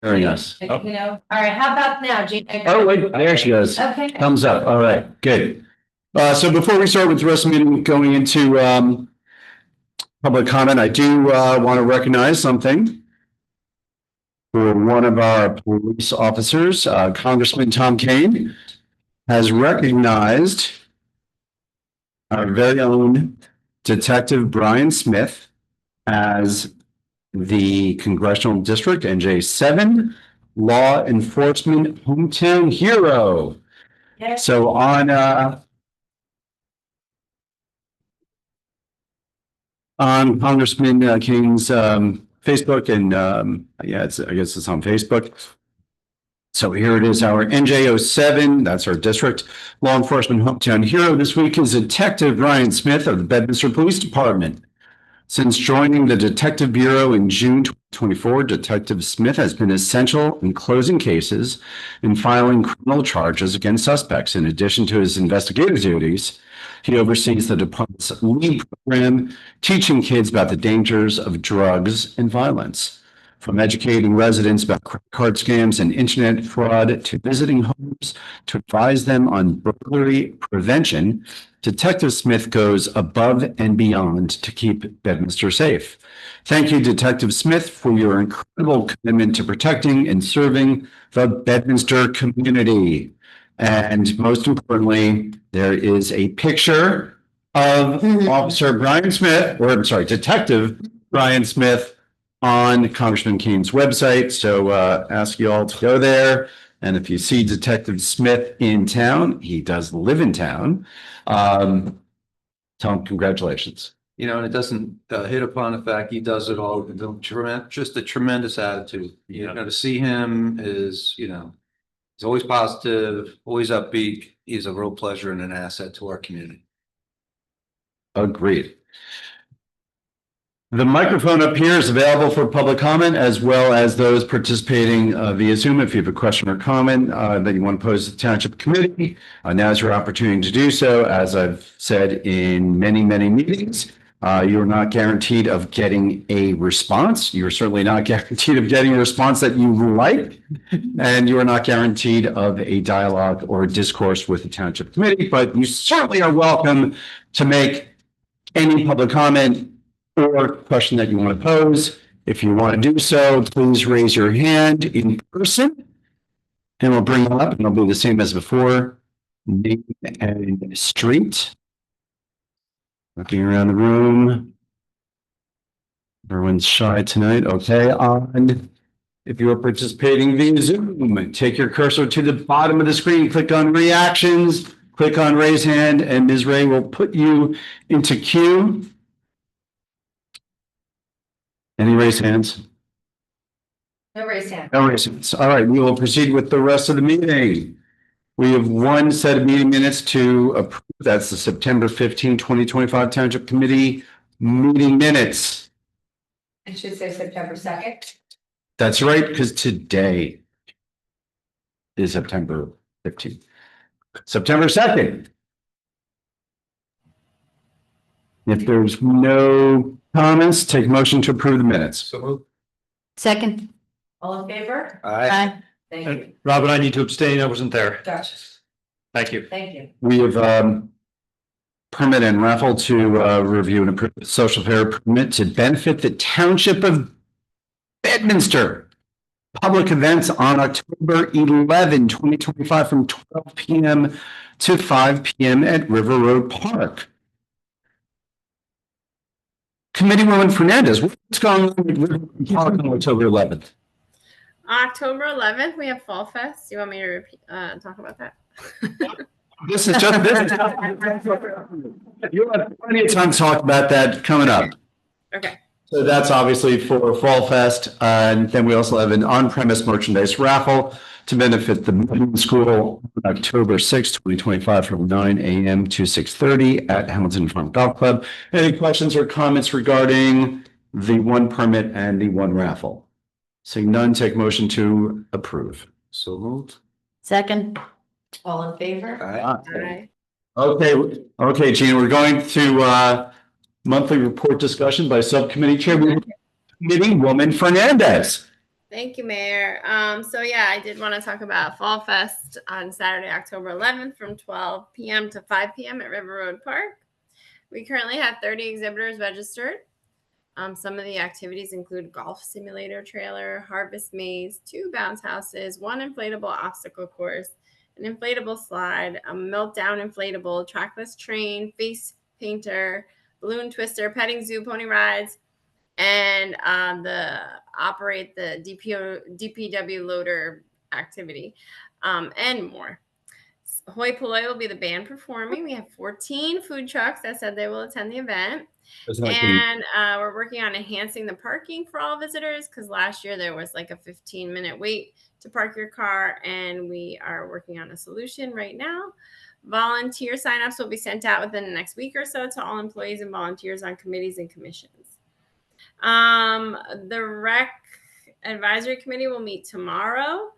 Hearing us. You know, all right, how about now, Jean? Oh, wait, there she goes. Okay. Thumbs up. All right, good. So before we start with the rest of the meeting, going into public comment, I do want to recognize something for one of our police officers. Congressman Tom Kane has recognized our very own Detective Brian Smith as the Congressional District NJ7 Law Enforcement Hometown Hero. Yes. So on Congressman King's Facebook and yeah, I guess it's on Facebook. So here it is, our NJ07, that's our district law enforcement hometown hero this week is Detective Ryan Smith of the Bedminster Police Department. Since joining the Detective Bureau in June 2024, Detective Smith has been essential in closing cases and filing criminal charges against suspects. In addition to his investigative duties, he oversees the department's LEAD program, teaching kids about the dangers of drugs and violence. From educating residents about credit card scams and internet fraud to visiting homes to advise them on burglary prevention, Detective Smith goes above and beyond to keep Bedminster safe. Thank you, Detective Smith, for your incredible commitment to protecting and serving the Bedminster community. And most importantly, there is a picture of Officer Brian Smith, or I'm sorry, Detective Brian Smith on Congressman Keene's website. So ask you all to go there. And if you see Detective Smith in town, he does live in town. Tell him congratulations. You know, and it doesn't hit upon the fact he does it all with just a tremendous attitude. You know, to see him is, you know, he's always positive, always upbeat. He's a real pleasure and an asset to our community. Agreed. The microphone up here is available for public comment as well as those participating via Zoom. If you have a question or comment that you want to pose to the Township Committee, now is your opportunity to do so. As I've said in many, many meetings, you're not guaranteed of getting a response. You're certainly not guaranteed of getting a response that you like, and you are not guaranteed of a dialogue or a discourse with the Township Committee, but you certainly are welcome to make any public comment or question that you want to pose. If you want to do so, please raise your hand in person and we'll bring it up and it'll be the same as before. Name and street. Looking around the room. Everyone's shy tonight. Okay. And if you are participating via Zoom, take your cursor to the bottom of the screen, click on reactions, click on raise hand, and Ms. Ray will put you into queue. Any raised hands? No raise hand. No raised hands. All right, we will proceed with the rest of the meeting. We have one set of meeting minutes to approve. That's the September 15, 2025 Township Committee meeting minutes. It should say September 2nd. That's right, because today is September 15th. September 2nd. If there's no comments, take motion to approve the minutes. So moved. Second. All in favor? Aye. Thank you. Rob and I need to abstain. I wasn't there. Gotcha. Thank you. Thank you. We have permit and raffle to review and approve the social fair permit to benefit the Township of Bedminster. Public events on October 11, 2025 from 12 p.m. to 5 p.m. at River Road Park. Committeewoman Fernandez, what's going on with River Road Park on October 11th? October 11th, we have Fall Fest. You want me to repeat, talk about that? This is just you have plenty of time to talk about that coming up. Okay. So that's obviously for Fall Fest, and then we also have an on-premise merchandise raffle to benefit the middle school on October 6, 2025 from 9 a.m. to 6:30 at Hamilton Farm Golf Club. Any questions or comments regarding the one permit and the one raffle? Seeing none, take motion to approve. So moved. Second. All in favor? Aye. Okay, Gina, we're going to monthly report discussion by subcommittee chairwoman Fernandez. Thank you, Mayor. So yeah, I did want to talk about Fall Fest on Saturday, October 11th from 12 p.m. to 5 p.m. at River Road Park. We currently have 30 exhibitors registered. Some of the activities include golf simulator trailer, harvest maze, 2 bounce houses, 1 inflatable obstacle course, an inflatable slide, a meltdown inflatable, trackless train, face painter, balloon twister, petting zoo, pony rides, and the DPW loader activity, and more. Hoi Polloi will be the band performing. We have 14 food trucks that said they will attend the event. And we're working on enhancing the parking for all visitors because last year there was like a 15-minute wait to park your car, and we are working on a solution right now. Volunteer signups will be sent out within the next week or so to all employees and volunteers on committees and commissions. The rec advisory committee will meet tomorrow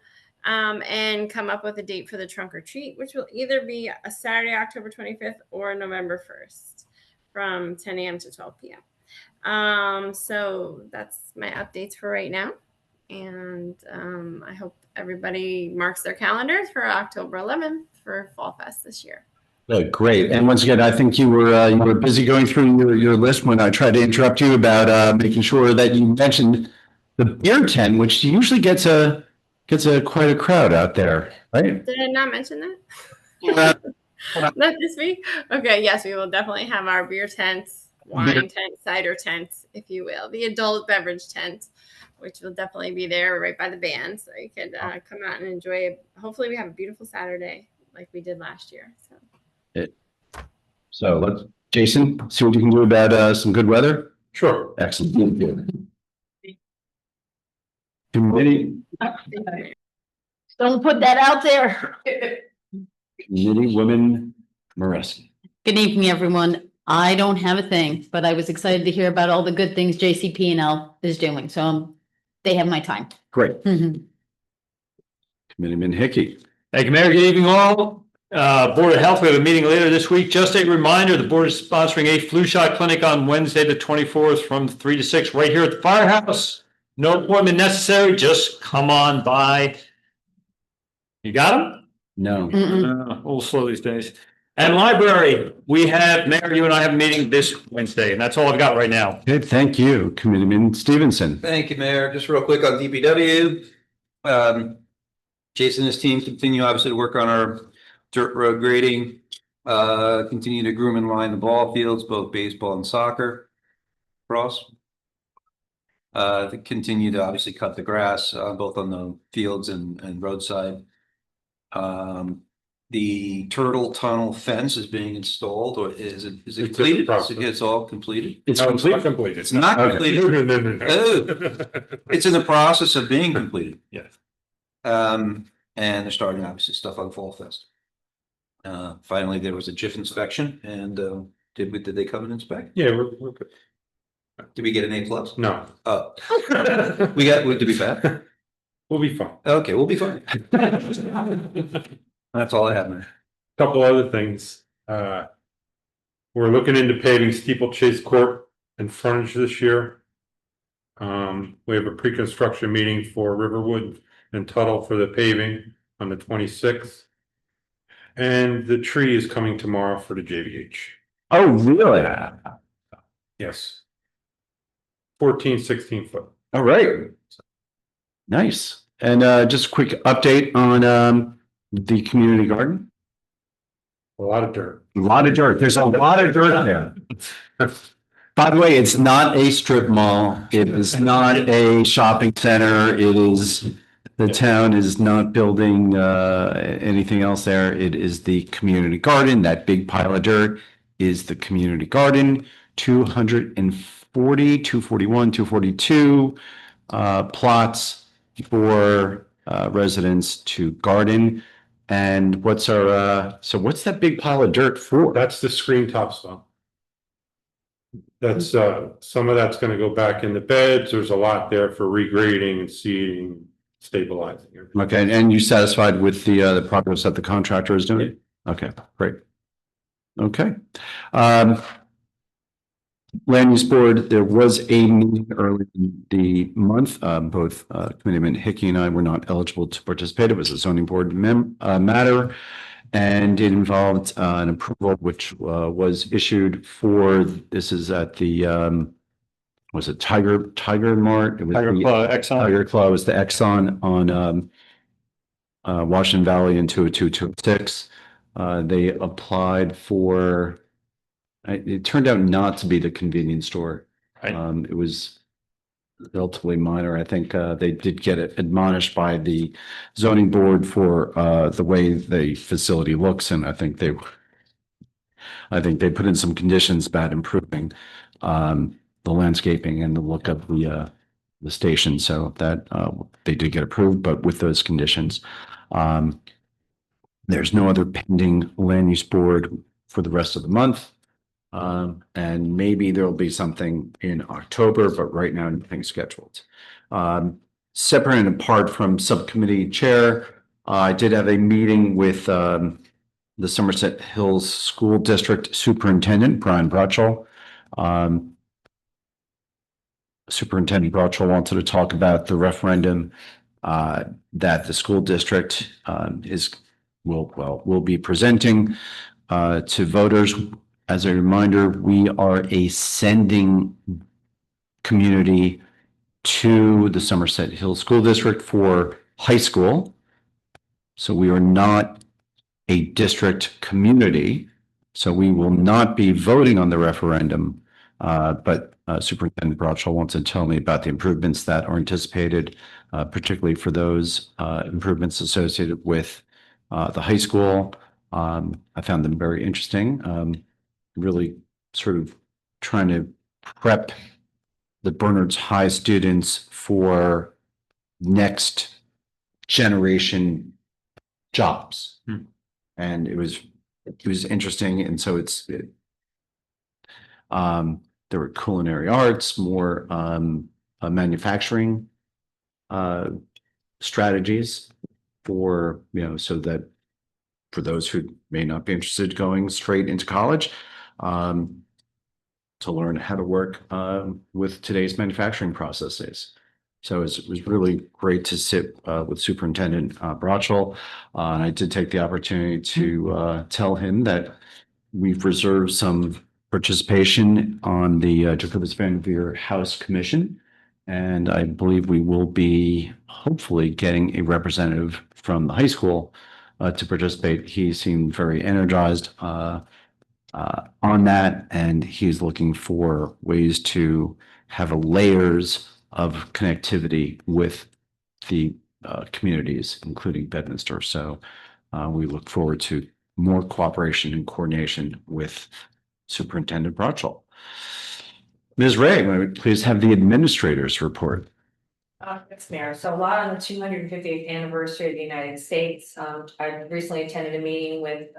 and come up with a date for the trunk or treat, which will either be a Saturday, October 25th or November 1st from 10 a.m. to 12 p.m. So that's my updates for right now. And I hope everybody marks their calendars for October 11th for Fall Fest this year. Great. And once again, I think you were busy going through your list when I tried to interrupt you about making sure that you mentioned the beer tent, which usually gets quite a crowd out there, right? Did I not mention that? Not this week? Okay, yes, we will definitely have our beer tents, wine tent, cider tents, if you will. The adult beverage tent, which will definitely be there right by the band. So you could come out and enjoy. Hopefully we have a beautiful Saturday like we did last year. So let's, Jason, see what you can do about some good weather. Sure. Excellent. Thank you. Committee Don't put that out there. Woman Mareski. Good evening, everyone. I don't have a thing, but I was excited to hear about all the good things JCP&L is doing. So they have my time. Great. Mhm. Committeeman Hickey. Thank you, Mayor. Good evening, all. Board of Health, we have a meeting later this week. Just a reminder, the board is sponsoring a flu shot clinic on Wednesday, the 24th from 3 to 6 right here at the firehouse. No appointment necessary. Just come on by. You got them? No. Mm-mm. A little slow these days. And library, we have, Mayor, you and I have a meeting this Wednesday, and that's all I've got right now. Good. Thank you, Committeeman Stevenson. Thank you, Mayor. Just real quick on DPW. Jason and his team continue obviously to work on our dirt road grading, continue to groom and line the ball fields, both baseball and soccer. Cross. They continue to obviously cut the grass, both on the fields and roadside. The turtle tunnel fence is being installed, or is it completed? It's all completed. It's completed. It's not completed. No. Oh, it's in the process of being completed. Yes. And they're starting obviously stuff on Fall Fest. Finally, there was a JIF inspection, and did they come and inspect? Yeah, we're good. Did we get an A+? No. Oh, did we fat? We'll be fine. Okay, we'll be fine. That's all I have, man. Couple other things. We're looking into paving Steeplechase Court and frontage this year. We have a pre-construction meeting for Riverwood and Tuttle for the paving on the 26th. And the tree is coming tomorrow for the JVH. Oh, really? Yes. 14, 16 foot. All right. Nice. And just a quick update on the community garden. A lot of dirt. A lot of dirt. There's a lot of dirt there. By the way, it's not a strip mall. It is not a shopping center. It is, the town is not building anything else there. It is the community garden. That big pile of dirt is the community garden. 240, 241, 242 plots for residents to garden. And what's our, so what's that big pile of dirt for? That's the screen topsoil. That's some of that's gonna go back in the beds. There's a lot there for regrading and seeding, stabilizing. Okay, and you satisfied with the progress that the contractor is doing? Okay, great. Okay. Land Use Board, there was a meeting early in the month. Both Committeeman Hickey and I were not eligible to participate. It was a zoning board matter. And it involved an approval which was issued for, this is at the, was it Tiger Mart? It was Tiger the- Claw, Exxon. Tiger Claw was the Exxon on Washington Valley in 20226. They applied for, it turned out not to be the convenience store. Right. It was relatively minor. I think they did get admonished by the zoning board for the way the facility looks, and I think they put in some conditions about improving the landscaping and the look of the station, so that they did get approved, but with those conditions. There's no other pending land use board for the rest of the month. And maybe there'll be something in October, but right now nothing's scheduled. Separate and apart from subcommittee chair, I did have a meeting with the Somerset Hills School District Superintendent, Brian Bradshaw. Superintendent Bradshaw wanted to talk about the referendum that the school district will be presenting to voters. As a reminder, we are a sending community to the Somerset Hills School District for high school. So we are not a district community. So we will not be voting on the referendum. But Superintendent Bradshaw wants to tell me about the improvements that are anticipated, particularly for those improvements associated with the high school. I found them very interesting. Really sort of trying to prep the Bernard's High students for next generation jobs. And it was interesting. And so there were culinary arts, more manufacturing strategies for, so that for those who may not be interested going straight into college, to learn how to work with today's manufacturing processes. So it was really great to sit with Superintendent Bradshaw. And I did take the opportunity to tell him that we've reserved some participation on the Jacobus Van Veer House Commission. And I believe we will be hopefully getting a representative from the high school to participate. He seemed very energized on that, and he's looking for ways to have layers of connectivity with the communities, including Bedminster. So we look forward to more cooperation and coordination with Superintendent Bradshaw. Ms. Ray, may we please have the administrator's report? Thanks, Mayor. So a lot on the 250th anniversary of the United States. I recently attended a meeting with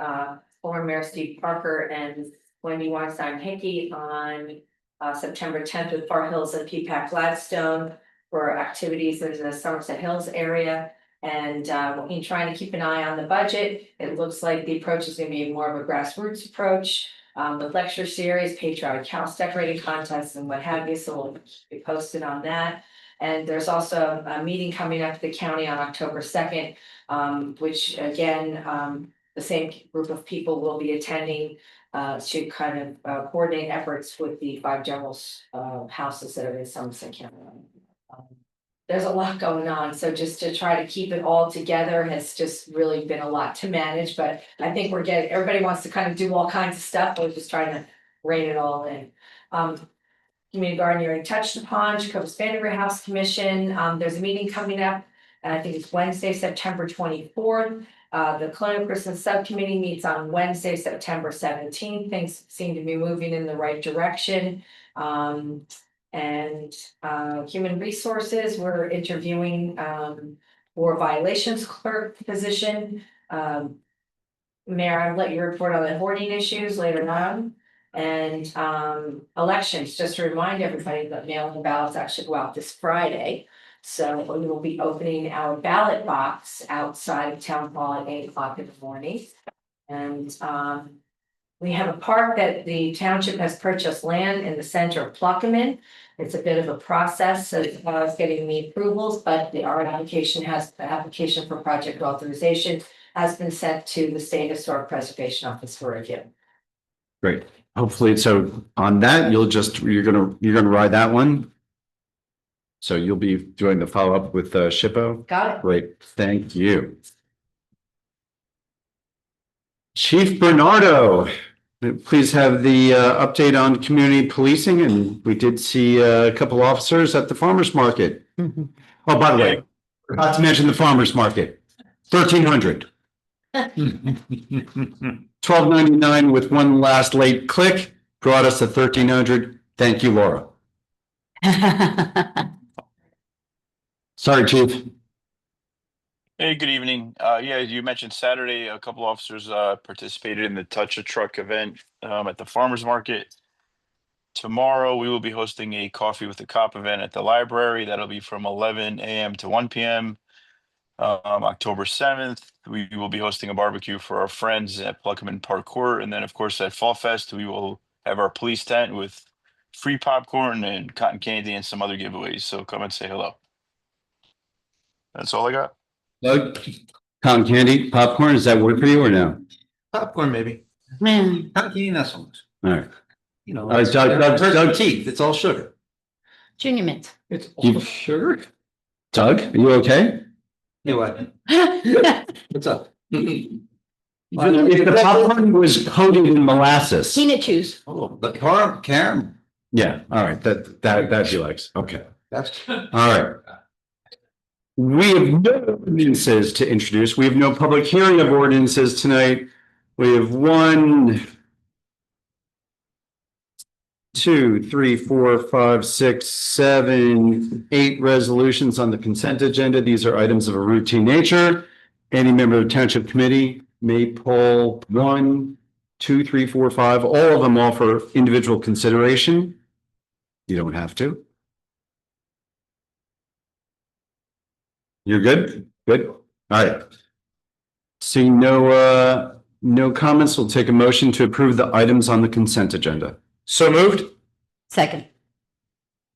former Mayor Steve Parker and Wendy Weinstein Hickey on September 10th with Far Hills and PPAC Gladstone for activities in the Somerset Hills area. And in trying to keep an eye on the budget, it looks like the approach is going to be more of a grassroots approach with lecture series, patriotic house decorating contests, and what have you. So we'll be posted on that. And there's also a meeting coming up at the county on October 2nd, which again, the same group of people will be attending to kind of coordinate efforts with the 5 general houses that are in Somerset County. There's a lot going on, so just to try to keep it all together has just really been a lot to manage, but I think everybody wants to kind of do all kinds of stuff, we're just trying to rein it all in. Community garden you already touched upon, Jacobus Van Veer House Commission, there's a meeting coming up, and I think it's Wednesday, September 24th. The Colonial Christmas Subcommittee meets on Wednesday, September 17th. Things seem to be moving in the right direction. And Human Resources, we're interviewing for violations clerk position. Mayor, I'll let you report on the hoarding issues later on. And elections, just to remind everybody that mail-in ballots actually go out this Friday. So we will be opening our ballot box outside of Town Hall at 8 o'clock in the morning. And We have a park that the township has purchased land in the center of Pluckerman. It's a bit of a process as far as getting the approvals, but the application for project authorization has been sent to the State Historic Preservation Office for review. Great. Hopefully, so on that, you're gonna ride that one. So you'll be doing the follow-up with Shippo. Got it. Great, thank you. Chief Bernardo, please have the update on community policing, and we did see a couple officers at the farmer's market. Mhm. Oh, by the way, not to mention the farmer's market, 1,300. $12.99 with one last late click brought us to 1,300. Thank you, Laura. Sorry, Chief. Hey, good evening. Yeah, you mentioned Saturday, a couple officers participated in the Touch a Truck event at the farmer's market. Tomorrow, we will be hosting a Coffee with the Cop event at the library. That'll be from 11 a.m. to 1 p.m. October 7th, we will be hosting a barbecue for our friends at Pluckerman Park Court. And then, of course, at Fall Fest, we will have our police tent with free popcorn and cotton candy and some other giveaways. So come and say hello. That's all I got. Doug, cotton candy, popcorn, does that work for you or no? Popcorn, maybe. Man, Not candy, not so much. All right. You know, Doug, teeth, it's all sugar. Junior Mint. It's all sugar. Doug, are you okay? You what? What's up? If the popcorn was coated in molasses. Peanut chews. Oh, the Karen. Yeah, all right, that she likes. Okay, That's. all right. We have no ordinances to introduce. We have no public hearing of ordinances tonight. We have 1, 2, 3, 4, 5, 6, 7, 8 resolutions on the consent agenda. These are items of a routine nature. Any member of the Township Committee may pull 1, 2, 3, 4, 5, all of them all for individual consideration. You don't have to. You're good? Good? All right. Seeing no comments, we'll take a motion to approve the items on the consent agenda. So moved? Second.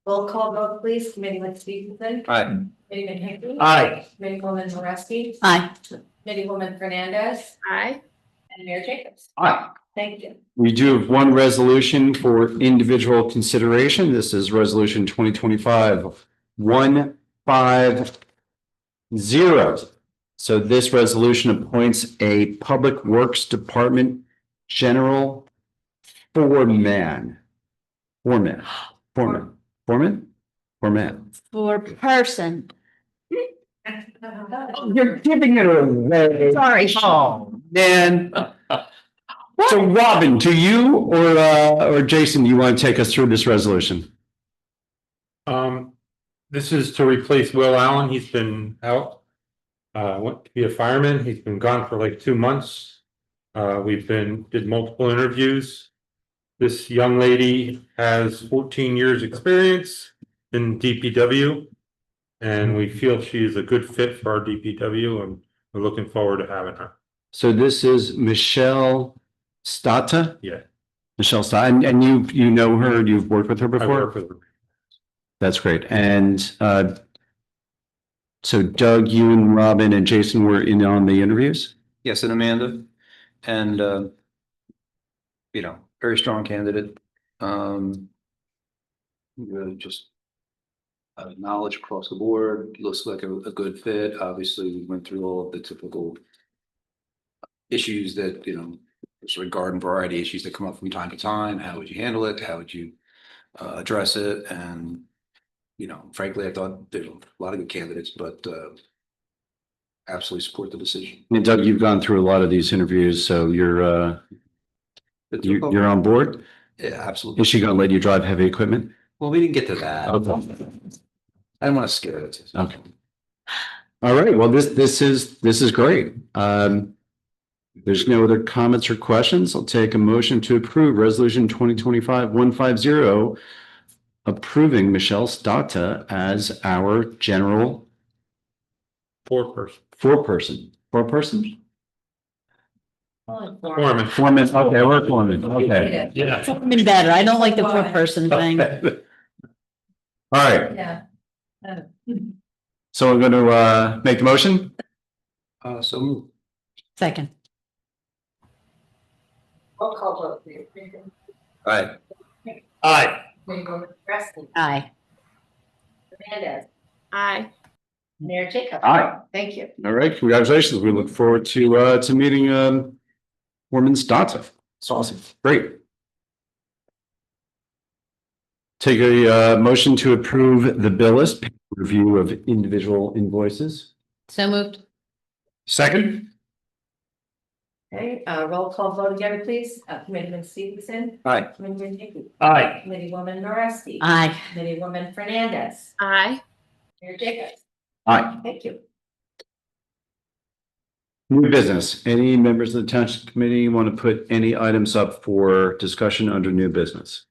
Roll call vote, please. Committeeman Stevenson. Aye. Committeeman Hinckley. Aye. Committeewoman Moreski. Aye. Committeewoman Fernandez. Aye. And Mayor Jacobs. Aye. Thank you. We do have one resolution for individual consideration. This is resolution 2025-150. So this resolution appoints a Public Works Department General Foreman. Foreman. For person. You're giving it away. Sorry. Oh, man. So Robin, do you or Jason, do you want to take us through this resolution? This is to replace Will Allen. He's been out. Went to be a fireman. He's been gone for like 2 months. Did multiple interviews. This young lady has 14 years experience in DPW. And we feel she is a good fit for our DPW and we're looking forward to having her. So this is Michelle Stata? Yeah. Michelle Stata, and you know her, you've worked with her I before? work with her. That's great. And so Doug, you and Robin and Jason were in on the interviews? Yes, and Amanda, and very strong candidate. Really just knowledge across the board, looks like a good fit. Obviously, we went through all of the typical issues that, sort of garden variety issues that come up from time to time. How would you handle it? How would you address it? And, frankly, I thought there were a lot of good candidates, but absolutely support the decision. And Doug, you've gone through a lot of these interviews, so you're on board? Yeah, absolutely. Is she going to let you drive heavy equipment? Well, we didn't get to that. Okay. I didn't want to scare it. Okay. All right. Well, this is great. There's no other comments or questions. I'll take a motion to approve resolution 2025-150, approving Michelle Stata as our general Four-person. four-person. Foreman. Foreman, okay, we're foreman, okay. Yeah. Been better. I don't like the poor person thing. All right, Yeah. so we're going to make the motion. So move. Second. Roll call vote. All right. Aye. Preston, Aye. Hernandez, Aye. Mayor Jacob. Aye. Thank you. All right, congratulations. We look forward to meeting Foreman Stotson. It's awesome. Great. Take a motion to approve the bill list, review of individual invoices. So moved. Second. Okay, roll call vote again, please. Committeeman Stevenson. Aye. Committeeman Hickey. Aye. Committeewoman Norresti. Aye. Committeewoman Fernandez. Aye. Mayor Jacobs. Aye. Thank you. New business. Any members of the Township Committee want to put any items up for discussion under new business?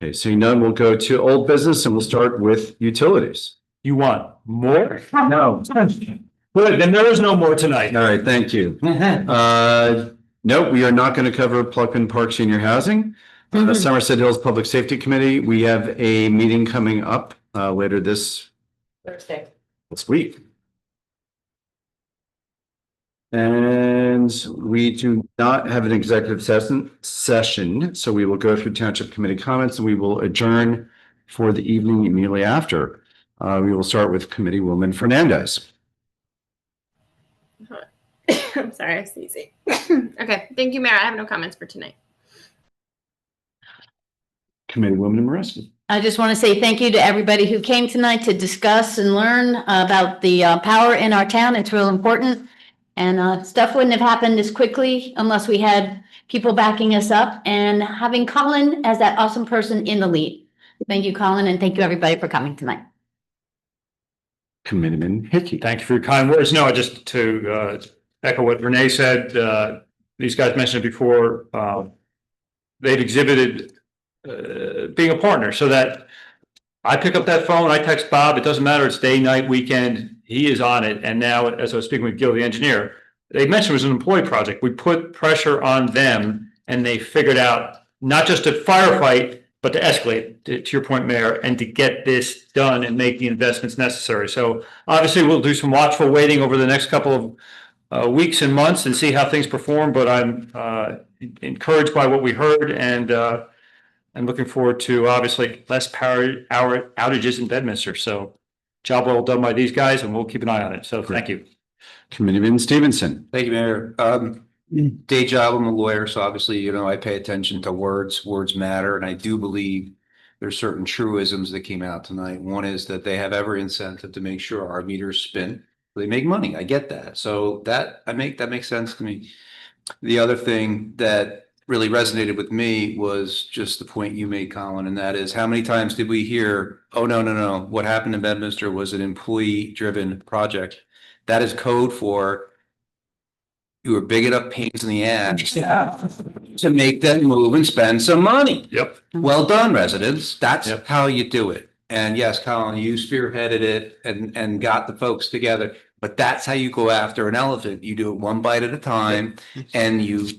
Okay, seeing none, we'll go to old business and we'll start with utilities. You want more? No. Good, then there is no more tonight. All right, thank you. No, we are not going to cover Pluckman Park Senior Housing. The Somerset Hills Public Safety Committee, we have a meeting coming up later this week. And we do not have an executive session, so we will go through Township Committee comments and we will adjourn for the evening immediately after. We will start with Committeewoman Fernandez. I'm sorry, I'm sneezing. Okay, thank you, Mayor. I have no comments for tonight. Committeewoman Mareski. I just want to say thank you to everybody who came tonight to discuss and learn about the power in our town. It's real important. And stuff wouldn't have happened as quickly unless we had people backing us up and having Colin as that awesome person in the lead. Thank you, Colin, and thank you, everybody, for coming tonight. Committeeman Hickey. Thank you for your kind words. No, just to echo what Renee said, these guys mentioned it before, they've exhibited being a partner so that I pick up that phone, I text Bob, it doesn't matter, it's day, night, weekend, he is on it. And now, as I was speaking with Gil, the engineer, they mentioned it was an employee project. We put pressure on them and they figured out not just to firefight, but to escalate, to your point, Mayor, and to get this done and make the investments necessary. So obviously we'll do some watchful waiting over the next couple of weeks and months and see how things perform, but I'm encouraged by what we heard and I'm looking forward to obviously less power outages in Bedminster. So job well done by these guys and we'll keep an eye on it. So thank you. Committeeman Stevenson. Thank you, Mayor. Day job, I'm a lawyer, so obviously, I pay attention to words. Words matter, and I do believe there's certain truisms that came out tonight. One is that they have every incentive to make sure our meters spin. They make money. I get that. So that makes sense to me. The other thing that really resonated with me was just the point you made, Colin, and that is how many times did we hear, oh, no. What happened in Bedminster was an employee-driven project. That is code for you were big enough pains in the ass to make them move and spend some money. Yep. Well done, residents. That's Yep. how you do it. And yes, Colin, you spearheaded it and got the folks together, but that's how you go after an elephant. You do it one bite at a time. And you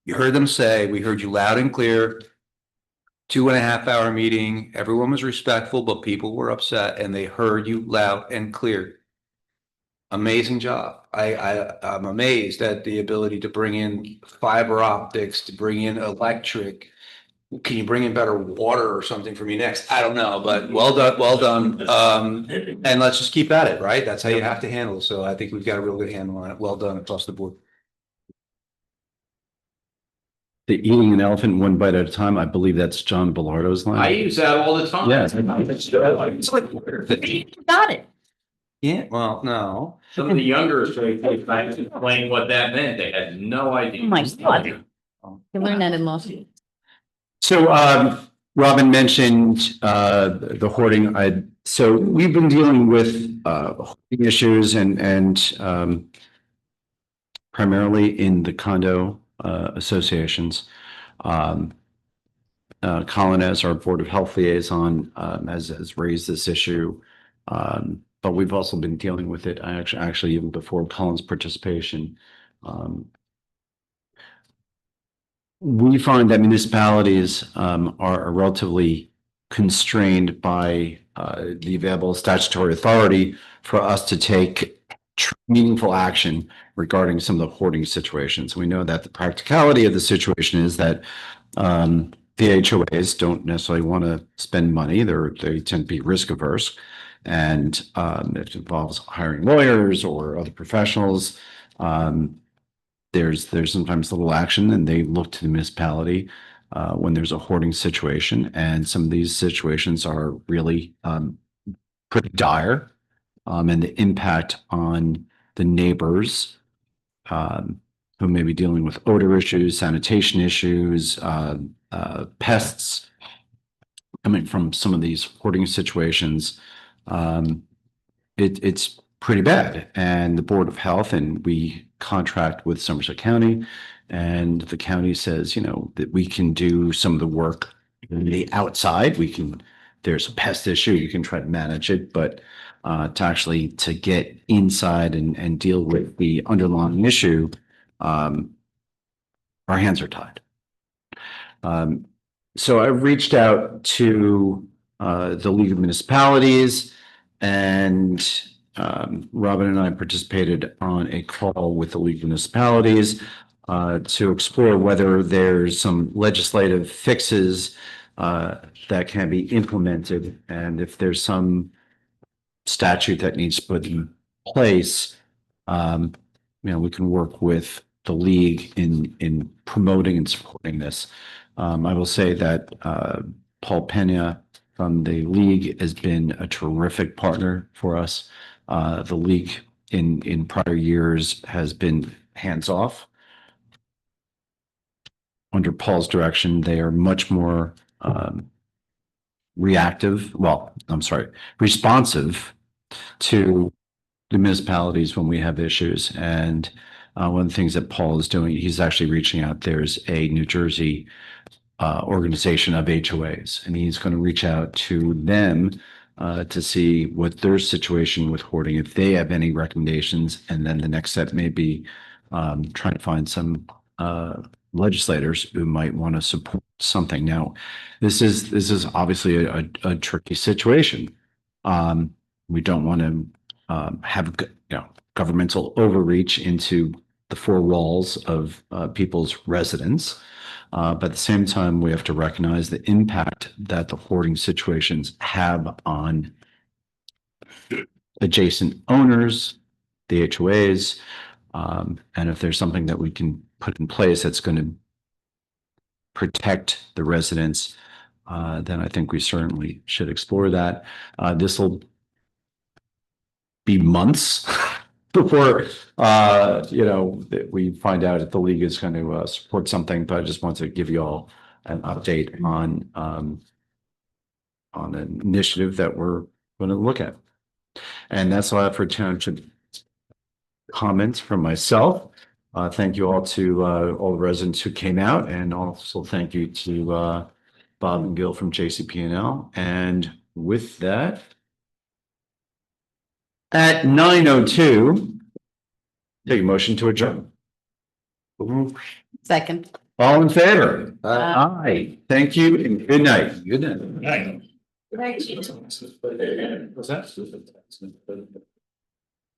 heard them say, we heard you loud and clear, 2.5 hour meeting. Everyone was respectful, but people were upset and they heard you loud and clear. Amazing job. I'm amazed at the ability to bring in fiber optics, to bring in electric. Can you bring in better water or something for me next? I don't know, but well done. And let's just keep at it, right? That's how you have to handle it. So I think we've got a real good handle on it. Well done across the board. The eating an elephant one bite at a time. I believe that's John Bellardo's line. I use that all the time. Yes. It's like, Got it. yeah, well, no. Some of the younger associates, I had to explain what that meant. They had no idea. Oh my God. You learned that in law school. So Robin mentioned the hoarding. So we've been dealing with hoarding issues and primarily in the condo associations. Colin, as our Board of Health liaison, has raised this issue. but we've also been dealing with it. I actually even before Colin's participation. We find that municipalities are relatively constrained by the available statutory authority for us to take meaningful action regarding some of the hoarding situations. We know that the practicality of the situation is that the HOAs don't necessarily want to spend money. They tend to be risk averse. And it involves hiring lawyers or other professionals. There's sometimes little action and they look to the municipality when there's a hoarding situation. And some of these situations are really pretty dire. And the impact on the neighbors who may be dealing with odor issues, sanitation issues, pests coming from some of these hoarding situations. It's pretty bad. And the Board of Health, and we contract with Somerset County, and the county says, that we can do some of the work in the outside. There's a pest issue, you can try to manage it, but to get inside and deal with the underlying issue, our hands are tied. So I've reached out to the League of Municipalities, and Robin and I participated on a call with the League of Municipalities to explore whether there's some legislative fixes that can be implemented, and if there's some statute that needs to put in place, we can work with the league in promoting and supporting this. I will say that Paul Pena from the league has been a terrific partner for us. The league in prior years has been hands-off. Under Paul's direction, they are much more responsive to the municipalities when we have issues. And one of the things that Paul is doing, he's actually reaching out. There's a New Jersey organization of HOAs, and he's going to reach out to them to see what their situation with hoarding, if they have any recommendations. And then the next step may be trying to find some legislators who might want to support something. Now, this is obviously a tricky situation. We don't want to have governmental overreach into the four walls of people's residence. But at the same time, we have to recognize the impact that the hoarding situations have on adjacent owners, the HOAs, and if there's something that we can put in place that's going to protect the residents, then I think we certainly should explore that. This will be months before we find out if the league is going to support something. But I just want to give you all an update on an initiative that we're going to look at. And that's all I have for Township comments from myself. Thank you all to all the residents who came out, and also thank you to Bob and Gil from JCP&L. And with that, at 9:02, take a motion to adjourn. Second. All in favor? Aye. Thank you and good night. Good night. Right. Right. Was that?